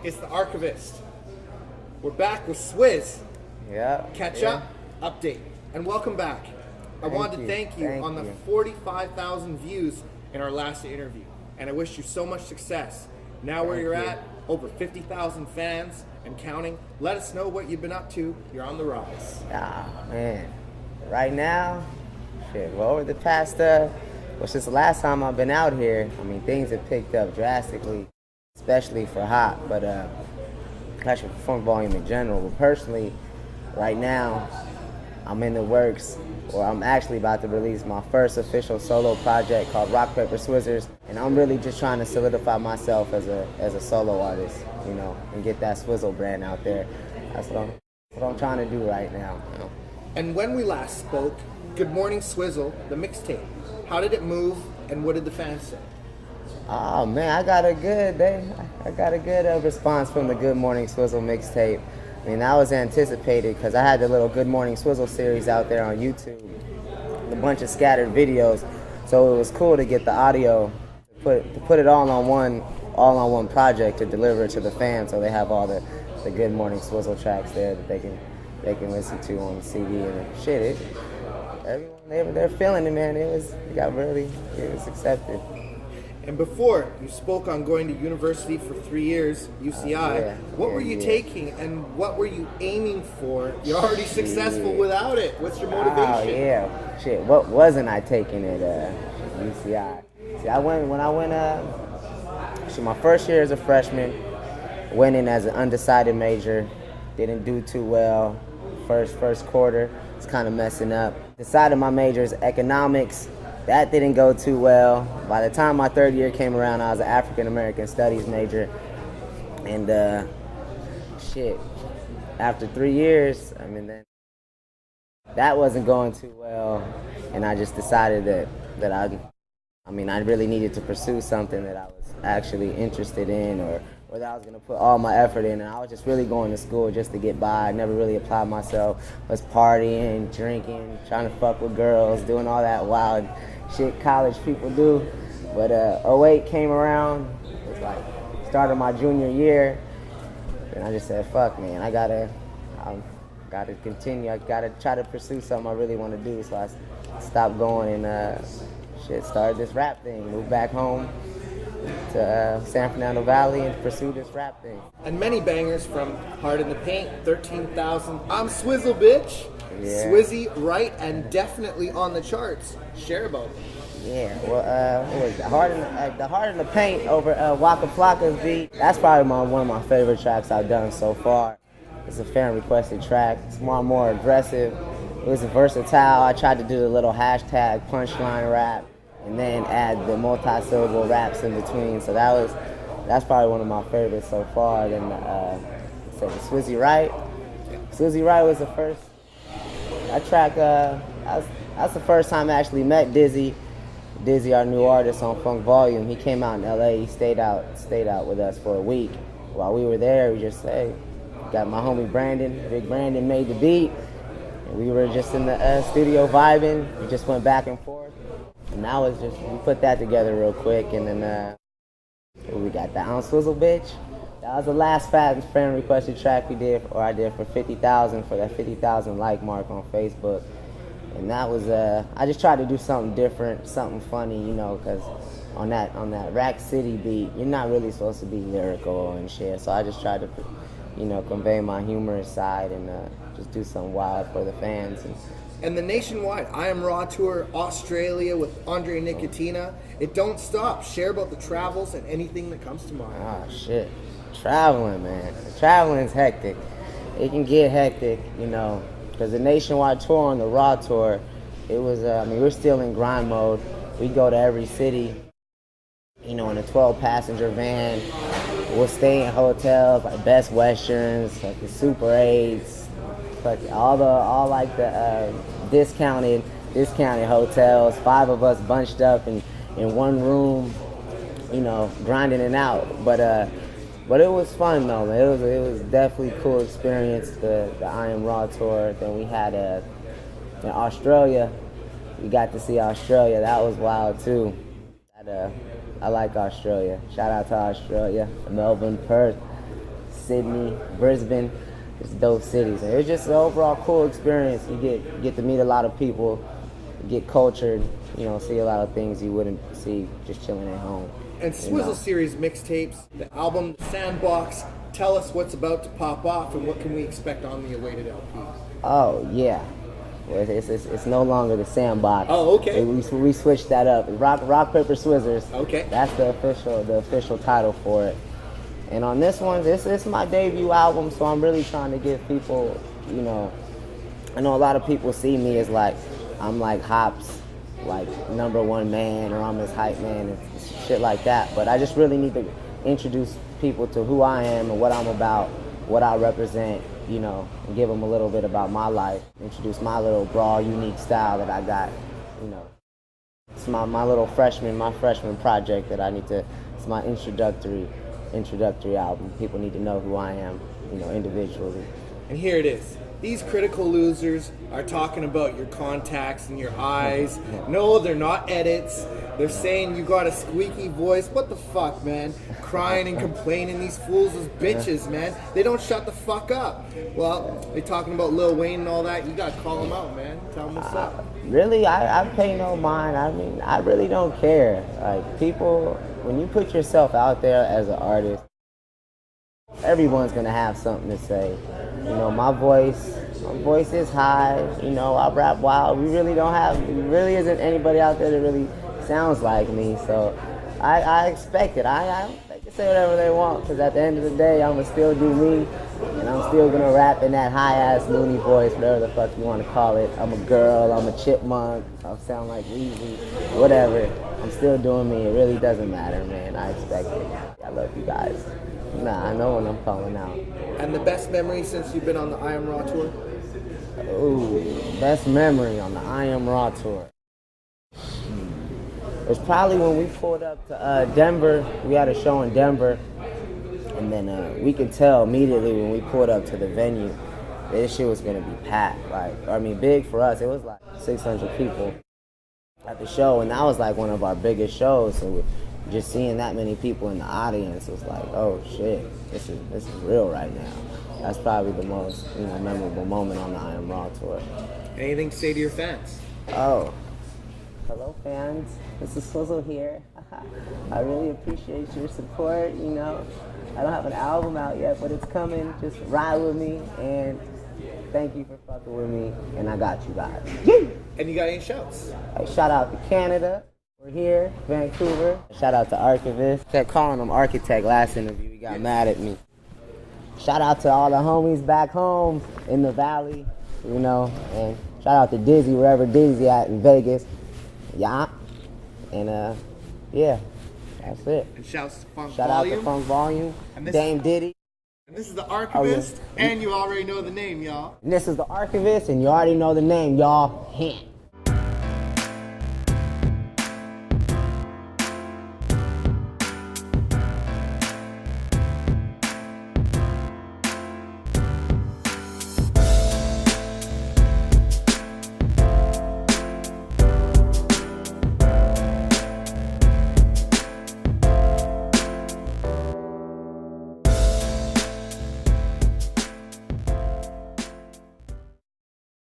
It's the Archivist. We're back with Swizz. Yeah. Catch up, update, and welcome back. I wanted to thank you on the 45,000 views in our last interview, and I wish you so much success. Now where you're at, over 50,000 fans and counting. Let us know what you've been up to. You're on the rise. Ah, man. Right now, well, over the past, since the last time I've been out here, I mean, things have picked up drastically, especially for Hop, but actually for funk volume in general. But personally, right now, I'm in the works, or I'm actually about to release my first official solo project called Rock Paper Swizzers, and I'm really just trying to solidify myself as a solo artist, you know, and get that Swizzle brand out there. That's what I'm trying to do right now. You know? And when we last spoke, Good Morning Swizzle, the mixtape. How did it move, and what did the fans say? Oh man, I got a good response from the Good Morning Swizzle mixtape. I mean, that was anticipated because I had the little Good Morning Swizzle series out there on YouTube, a bunch of scattered videos. So it was cool to get the audio, to put it all on one project to deliver it to the fans, so they have all the Good Morning Swizzle tracks there that they can listen to on the CD and shit. Everyone they're feeling it, man. It was accepted. And before, you spoke on going to university for 3 years, UCI. What were you taking, and what were you aiming for? You're already successful without it. What's your motivation? Oh, yeah. Shit, what wasn't I taking at UCI? See, my first year as a freshman, went in as an undecided major, didn't do too well. First quarter, was kind of messing up. Decided my major is economics. That didn't go too well. By the time my third year came around, I was an African American Studies major. And after 3 years, I mean, then that wasn't going too well. And I just decided that I really needed to pursue something that I was actually interested in, or that I was going to put all my effort in. And I was just really going to school just to get by. I never really applied myself. I was partying, drinking, trying to fuck with girls, doing all that wild shit college people do. But 08 came around. It was like started my junior year, and I just said, fuck, man, I gotta continue. I gotta try to pursue something I really want to do. So I stopped going and started this rap thing. Moved back home to San Fernando Valley and pursue this rap thing. And many bangers from Hard in the Paint, 13,000. I'm Swizzle, bitch. Yeah. Swizzy, right, and definitely on the charts. Share about it. Yeah, well, what was it? The Hard in the Paint over Waka Flocka's beat. That's probably one of my favorite tracks I've done so far. It's a fan requested track. It's more aggressive. It was versatile. I tried to do the little hashtag punchline rap, and then add the multi-syllable raps in between. So that's probably one of my favorites so far. Then the Swizzy Right. Swizzy Right was the first. That track, that's the first time I actually met Dizzy. Dizzy, our new artist on Funk Volume. He came out in LA. He stayed out with us for a week. While we were there, we just got my homie Brandon. Big Brandon made the beat. And we were just in the studio vibing. We just went back and forth. And now it's just, we put that together real quick, and then we got the I'm Swizzle, bitch. That was the last fan requested track I did for 50,000, for that 50,000 like mark on Facebook. And that was, I just tried to do something different, something funny, you know, because on that Rack City beat, you're not really supposed to be lyrical and shit. So I just tried to, you know, convey my humorous side and just do something wild for the fans. And the nationwide I Am Raw tour, Australia with Andre Nicotina. It don't stop. Share about the travels and anything that comes to mind. Oh, shit. Traveling, man. Traveling's hectic. It can get hectic, you know, because the nationwide tour on the Raw tour, it was, we're still in grind mode. We go to every city, you know, in a 12-passenger van. We'll stay in hotels like Best Westerns, like the Super 8s, like all the discounted hotels. 5 of us bunched up in one room, you know, grinding it out. But it was fun though, man. It was definitely a cool experience, the I Am Raw tour. Then we had in Australia. We got to see Australia. That was wild too. I like Australia. Shout out to Australia, Melbourne, Perth. Sydney, Brisbane. It's dope cities. And it's just an overall cool experience. You get to meet a lot of people, get cultured, see a lot of things you wouldn't see just chilling at home. And Swizzle Series mixtapes, the album Sandbox, tell us what's about to pop off and what can we expect on the awaited LP. Oh, yeah. Well, it's no longer the Sandbox. Oh, okay. We switched that up. Rock Paper Swizzers. Okay. That's the official title for it. And on this one, it's my debut album, so I'm really trying to give people, I know a lot of people see me as like, I'm like Hop's, like #1 man, or I'm his hype man, and shit like that. But I just really need to introduce people to who I am and what I'm about, what I represent, and give them a little bit about my life, introduce my little raw, unique style that I got, It's my little freshman project that I need to, it's my introductory album. People need to know who I am, individually. And here it is. These critical losers are talking about your contacts and your eyes. No, they're not edits. They're saying you got a squeaky voice. What the fuck, man? Crying and complaining. These fools is bitches, man. They don't shut the fuck up. Well, they're talking about Lil Wayne and all that. You gotta call them out, man. Tell them what's up. Really, I pay no mind. I mean, I really don't care. Like, people, when you put yourself out there as an artist, everyone's gonna have something to say. My voice is high. I rap wild. There really isn't anybody out there that really sounds like me. So I expect it. They can say whatever they want, because at the end of the day, I'm gonna still do me, and I'm still gonna rap in that high ass loony voice, whatever the fuck you want to call it. I'm a girl. I'm a chipmunk. I sound like Weezy. Whatever. I'm still doing me. It really doesn't matter, man. I expect it. I love you guys. I know when I'm calling out. And the best memory since you've been on the I Am Raw tour? Ooh, best memory on the I Am Raw tour. It's probably when we pulled up to Denver. We had a show in Denver. And then we could tell immediately when we pulled up to the venue, this shit was going to be packed. Big for us. It was like 600 people at the show. And that was like one of our biggest shows. So just seeing that many people in the audience was like, oh shit, this is real right now. That's probably the most memorable moment on the I Am Raw tour. Anything to say to your fans? Oh, hello fans. This is Swizzle here. I really appreciate your support. I don't have an album out yet, but it's coming. Just ride with me, and thank you for fucking with me. And I got you guys. And you got any shouts? Shout out to Canada. We're here, Vancouver. Shout out to Archivist. Kept calling him Architect last interview. He got mad at me. Shout out to all the homies back home in the valley, and shout out to Dizzy, wherever Dizzy at in Vegas. Yeah. And yeah, that's it. And shouts to Funk Shout Volume. out to Funk Volume, Dame Diddy. And this is the Archivist, and you already know the name, y'all. And this is the Archivist, and you already know the name, y'all. Hint.